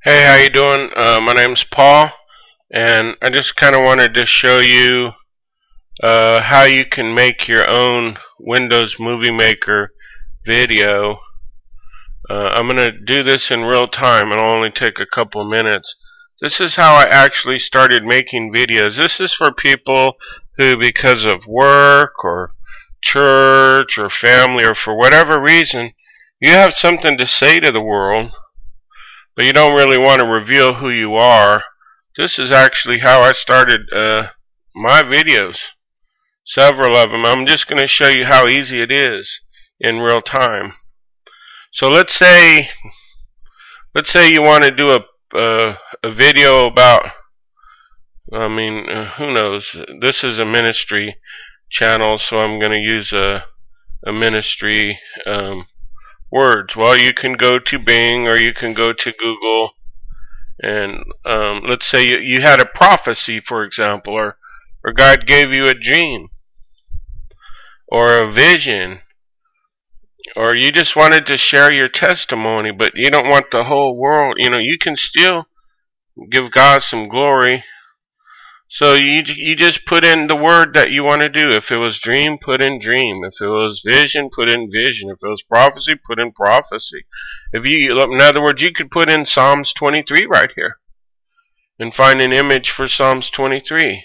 Hey, how you doing? My name's Paul, and I just kind of wanted to show you how you can make your own Windows Movie Maker video. I'm going to do this in real time. It'll only take a couple minutes. This is how I actually started making videos. This is for people who, because of work or church or family or for whatever reason, you have something to say to the world, but you don't really want to reveal who you are. This is actually how I started my videos. Several of them. I'm just going to show you how easy it is in real time. So let's say you want to do a video about, who knows? This is a ministry channel, so I'm going to use a ministry words. Well, you can go to Bing or you can go to Google, and let's say you had a prophecy, for example, or God gave you a dream or a vision, or you just wanted to share your testimony, but you don't want the whole world. You can still give God some glory. So you just put in the word that you want to do. If it was dream, put in dream. If it was vision, put in vision. If it was prophecy, put in prophecy. In other words, you could put in Psalms 23 right here and find an image for Psalms 23.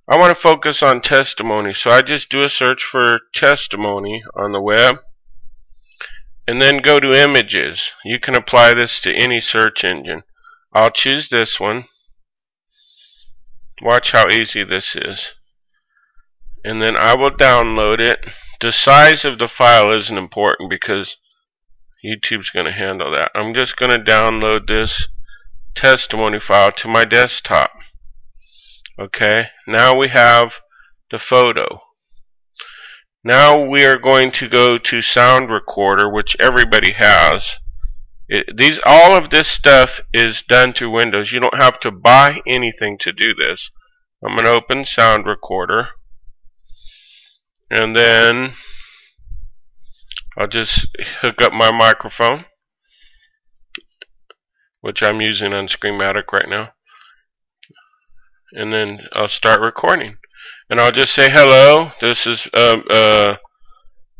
I want to focus on testimony, so I just do a search for testimony on the web and then go to images. You can apply this to any search engine. I'll choose this one. Watch how easy this is. And then I will download it. The size of the file isn't important because YouTube's going to handle that. I'm just going to download this testimony file to my desktop. Okay, now we have the photo. Now we are going to go to Sound Recorder, which everybody has. All of this stuff is done through Windows. You don't have to buy anything to do this. I'm going to open Sound Recorder, and then I'll just hook up my microphone, which I'm using on Screenmatic right now, and then I'll start recording. And I'll just say, hello, this is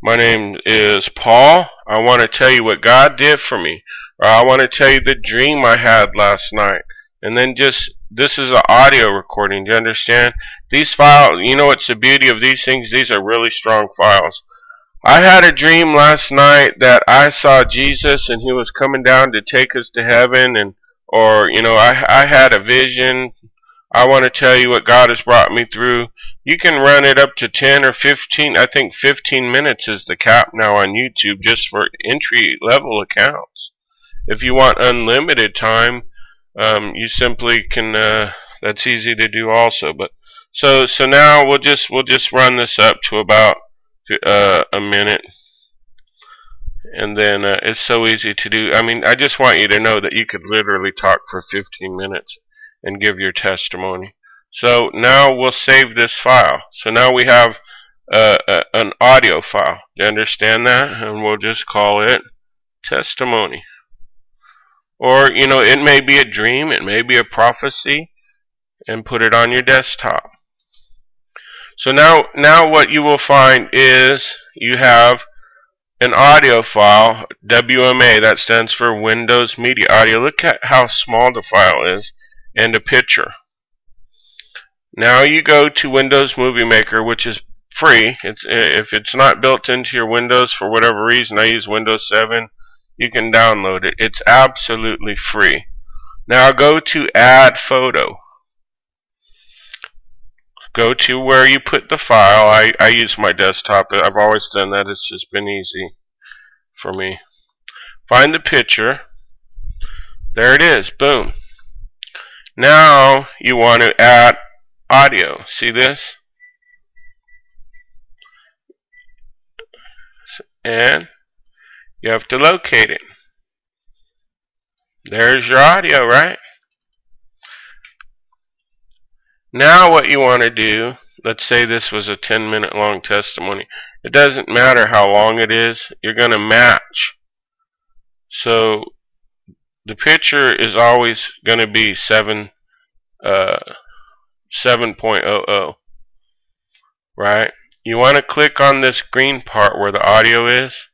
my name is Paul. I want to tell you what God did for me, or I want to tell you the dream I had last night. And then this is an audio recording. Do you understand? These files, what's the beauty of these things? These are really strong files. I had a dream last night that I saw Jesus and he was coming down to take us to heaven, I had a vision. I want to tell you what God has brought me through. You can run it up to 10 or 15. I think 15 minutes is the cap now on YouTube, just for entry-level accounts. If you want unlimited time, you simply can. That's easy to do also. But so now we'll just run this up to about a minute, and then it's so easy to do. I just want you to know that you could literally talk for 15 minutes and give your testimony. So now we'll save this file. So now we have an audio file. Do you understand that? And we'll just call it testimony. Or, it may be a dream, it may be a prophecy, and put it on your desktop. So now what you will find is you have an audio file, WMA, that stands for Windows Media Audio. Look at how small the file is, and a picture. Now you go to Windows Movie Maker, which is free. If it's not built into your Windows for whatever reason, I use Windows 7, you can download it. It's absolutely free. Now go to Add Photo. Go to where you put the file. I use my desktop. I've always done that. It's just been easy for me. Find the picture. There it is. Boom. Now you want to add audio. See this? And you have to locate it. There's your audio, right? Now what you want to do, let's say this was a 10-minute long testimony. It doesn't matter how long it is. You're going to match. So the picture is always going to be 7.00, right? You want to click on this green part where the audio is,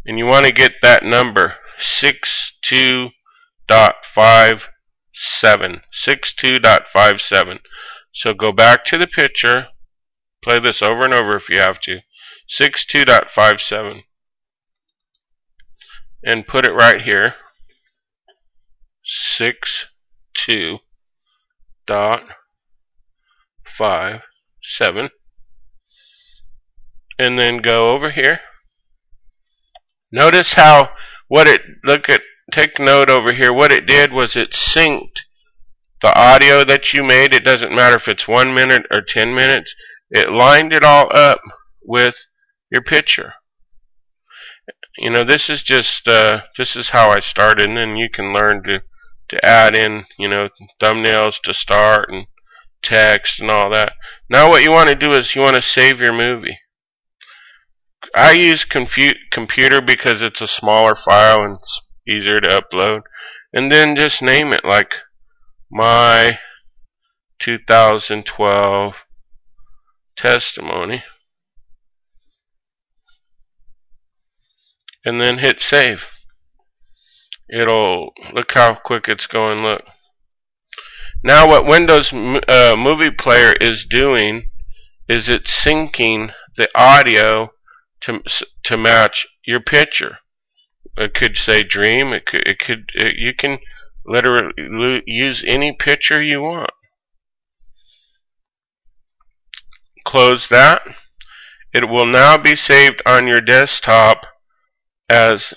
and you want to get that number 62.57. So go back to the picture, play this over and over if you have to, 62.57, and put it right here, 62.57, and then go over here. Notice how take note over here, what it did was it synced the audio that you made. It doesn't matter if it's 1 minute or 10 minutes. It lined it all up with your picture. You know, this is just this is how I started, and then you can learn to add in, you know, thumbnails to start and text and all that. Now what you want to do is you want to save your movie. I use computer because it's a smaller file and it's easier to upload. And then just name it like my 2012 testimony. And then hit save. It'll, look how quick it's going, look. Now what Windows Movie Player is doing is it's syncing the audio to match your picture. It could say dream. You can literally use any picture you want. Close that. It will now be saved on your desktop as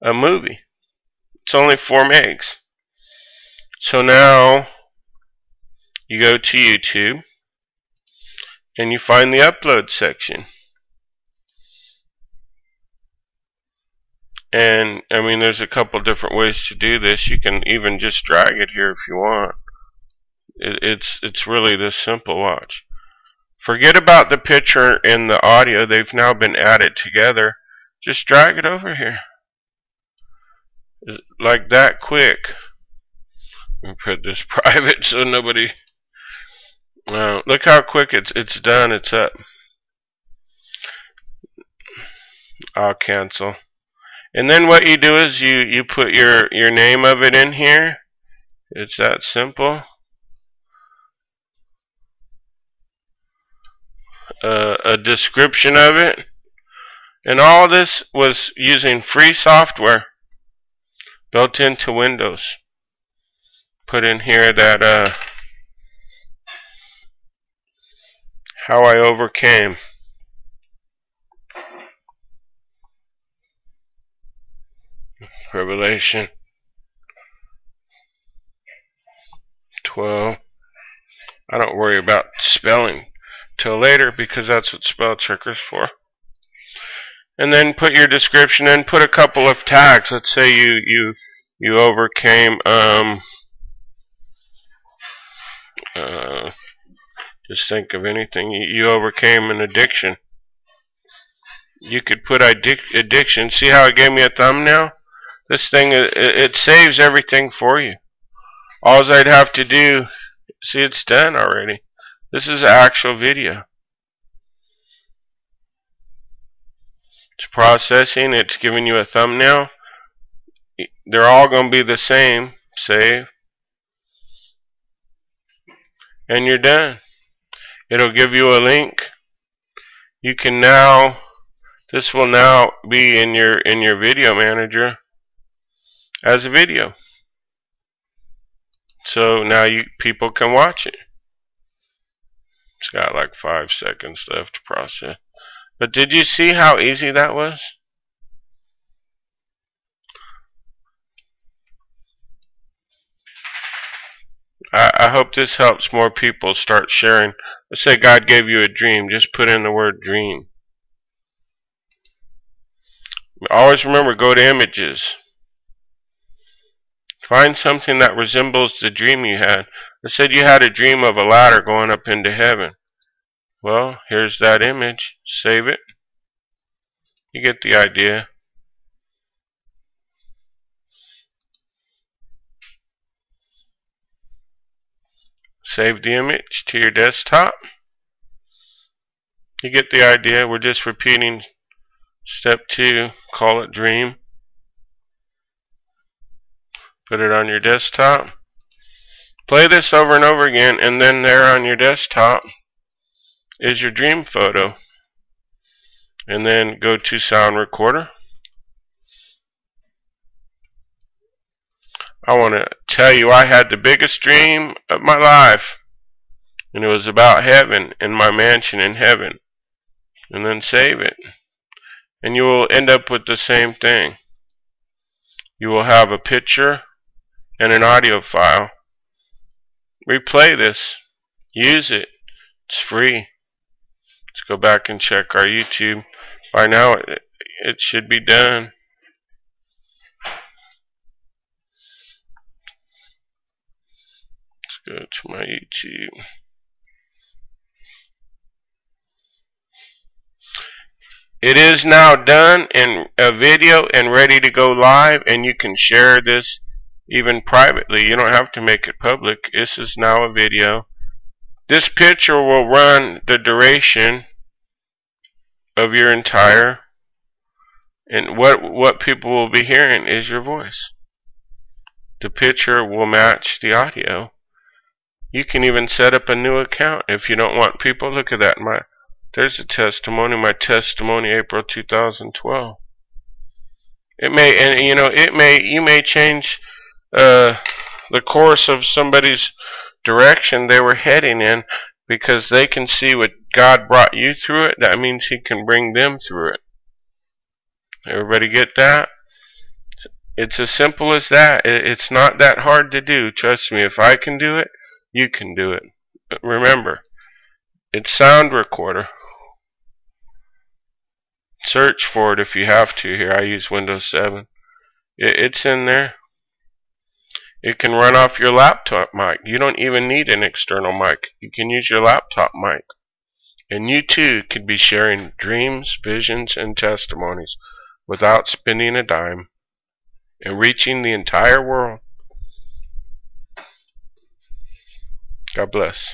a movie. It's only 4 megs. So now you go to YouTube and you find the upload section. And I mean, there's a couple different ways to do this. You can even just drag it here if you want. It's really this simple. Watch. Forget about the picture and the audio. They've now been added together. Just drag it over here. Like that quick. Let me put this private so nobody... look how quick it's done. It's up. I'll cancel. And then what you do is you put your name of it in here. It's that simple. A description of it. And all this was using free software built into Windows. Put in here that how I overcame. Revelation 12. I don't worry about spelling till later because that's what spell checker's for. And then put your description in. Put a couple of tags. Let's say you overcame just think of anything. You overcame an addiction. You could put addiction. See how it gave me a thumbnail? This thing, it saves everything for you. All I'd have to do, see, it's done already. This is an actual video. It's processing. It's giving you a thumbnail. They're all going to be the same. Save. And you're done. It'll give you a link. You can now, this will now be in your video manager as a video. So now people can watch it. It's got like 5 seconds left to process. But did you see how easy that was? I hope this helps more people start sharing. Let's say God gave you a dream. Just put in the word dream. Always remember, go to images. Find something that resembles the dream you had. I said you had a dream of a ladder going up into heaven. Well, here's that image. Save it. You get the idea. Save the image to your desktop. You get the idea. We're just repeating step 2. Call it dream. Put it on your desktop. Play this over and over again, and then there on your desktop is your dream photo. And then go to sound recorder. I want to tell you I had the biggest dream of my life, and it was about heaven and my mansion in heaven. And then save it, and you will end up with the same thing. You will have a picture and an audio file. Replay this. Use it. It's free. Let's go back and check our YouTube. By now it should be done. Let's go to my YouTube. It is now done in a video and ready to go live, and you can share this even privately. You don't have to make it public. This is now a video. This picture will run the duration of your entire, and what people will be hearing is your voice. The picture will match the audio. You can even set up a new account if you don't want people. Look at that. There's a testimony, my testimony, April 2012. It may, and you know, you may change the course of somebody's direction they were heading in, because they can see what God brought you through it. That means He can bring them through it. Everybody get that? It's as simple as that. It's not that hard to do. Trust me, if I can do it, you can do it. But remember, it's sound recorder. Search for it if you have to. Here, I use Windows 7. It's in there. It can run off your laptop mic. You don't even need an external mic. You can use your laptop mic. And you too could be sharing dreams, visions, and testimonies without spending a dime, and reaching the entire world. God bless.